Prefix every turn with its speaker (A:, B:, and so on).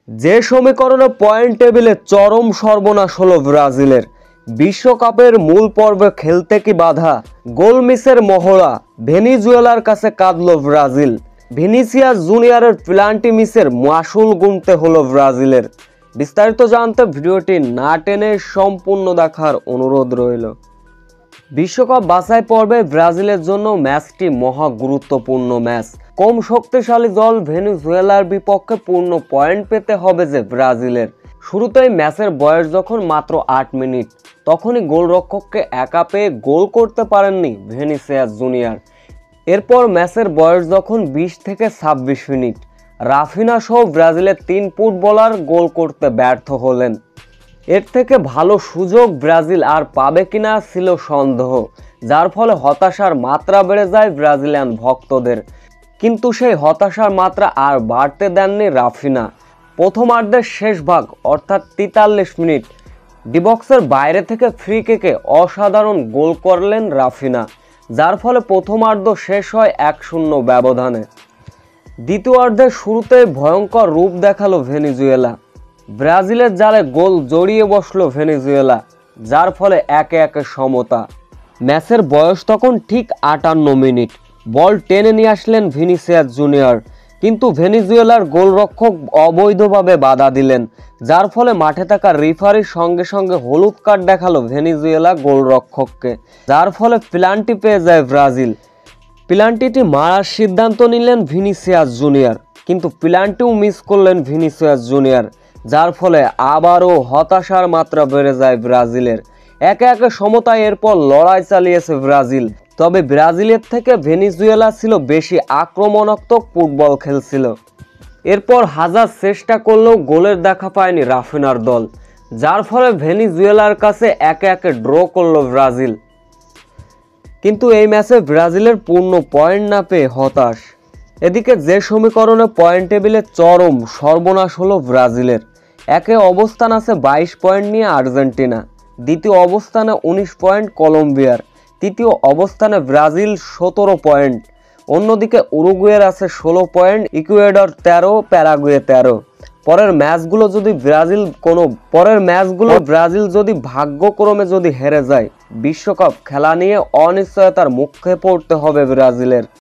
A: যে সমীকরণে পয়েন্ট টেবিলে চরম সর্বনাশ হলো ব্রাজিলের। বিশ্বকাপের মূল পর্বে খেলতে কি বাধা, গোল মিসের মহড়া, ভেনিজুয়েলার কাছে কাঁদল ব্রাজিল। ভিনিসিয়াস জুনিয়রের পেনাল্টি মিসের মাসুল গুনতে হলো ব্রাজিলের। বিস্তারিত জানতে ভিডিওটি না টেনে সম্পূর্ণ দেখার অনুরোধ রইল। বিশ্বকাপ বাছাই পর্বে ব্রাজিলের জন্য ম্যাচটি মহা গুরুত্বপূর্ণ ম্যাচ। কম শক্তিশালী দল ভেনিজুয়েলার বিপক্ষে পূর্ণ পয়েন্ট পেতে হবে যে ব্রাজিলের। শুরুতেই ম্যাচের বয়স যখন মাত্র 8 মিনিট, তখনই গোলরক্ষককে একা পেয়ে গোল করতে পারেননি ভিনিসিয়াস জুনিয়র। এরপর ম্যাচের বয়স যখন 20 থেকে 26 মিনিট, রাফিনা সহ ব্রাজিলের 3 ফুটবলার গোল করতে ব্যর্থ হলেন। এর থেকে ভালো সুযোগ ব্রাজিল আর পাবে কিনা ছিল সন্দেহ, যার ফলে হতাশার মাত্রা বেড়ে যায় ব্রাজিলিয়ান ভক্তদের। কিন্তু সেই হতাশার মাত্রা আর বাড়তে দেননি রাফিনা। প্রথমার্ধের শেষ ভাগ অর্থাৎ 43 মিনিট ডিবক্সের বাইরে থেকে ফ্রি কিকে অসাধারণ গোল করলেন রাফিনা, যার ফলে প্রথমার্ধ শেষ হয় 1-0 ব্যবধানে। দ্বিতীয়ার্ধের শুরুতেই ভয়ঙ্কর রূপ দেখালো ভেনিজুয়েলা। ব্রাজিলের জালে গোল জড়িয়ে বসলো ভেনিজুয়েলা, যার ফলে একে একে সমতা। ম্যাচের বয়স তখন ঠিক 58 মিনিট। বল টেনে নিয়ে আসলেন ভিনিসিয়াস জুনিয়র, কিন্তু ভেনিজুয়েলার গোলরক্ষক অবৈধভাবে বাধা দিলেন, যার ফলে মাঠে থাকা রেফারির সঙ্গে সঙ্গে হলুদ কার্ড দেখালো ভেনিজুয়েলা গোলরক্ষককে, যার ফলে পেনাল্টি পেয়ে যায় ব্রাজিল। পেনাল্টিটি মারার সিদ্ধান্ত নিলেন ভিনিসিয়াস জুনিয়র, কিন্তু পেনাল্টিও মিস করলেন ভিনিসিয়াস জুনিয়র, যার ফলে আবারও হতাশার মাত্রা বেড়ে যায় ব্রাজিলের। একে একে সমতায় এরপর লড়াই চালিয়েছে ব্রাজিল, তবে ব্রাজিলের থেকে ভেনিজুয়েলা ছিল বেশি আক্রমণাত্মক ফুটবল খেলছিল। এরপর হাজার চেষ্টা করলেও গোলের দেখা পায়নি রাফিনার দল, যার ফলে ভেনিজুয়েলার কাছে একে একে ড্র করলো ব্রাজিল। কিন্তু এই ম্যাচে ব্রাজিলের পূর্ণ পয়েন্ট না পেয়ে হতাশ। এদিকে যে সমীকরণে পয়েন্ট টেবিলে চরম সর্বনাশ হলো ব্রাজিলের। একে অবস্থান আছে 22 পয়েন্ট নিয়ে আর্জেন্টিনা, দ্বিতীয় অবস্থানে 19 পয়েন্ট কলম্বিয়ার, তৃতীয় অবস্থানে ব্রাজিল 17 পয়েন্ট। অন্যদিকে উরুগুয়ের আছে 16 পয়েন্ট, ইকুয়েডর 13, প্যারাগুয়ে 13। পরের ম্যাচগুলো ব্রাজিল যদি ভাগ্যক্রমে হেরে যায়, বিশ্বকাপ খেলা নিয়ে অনিশ্চয়তার মুখে পড়তে হবে ব্রাজিলের।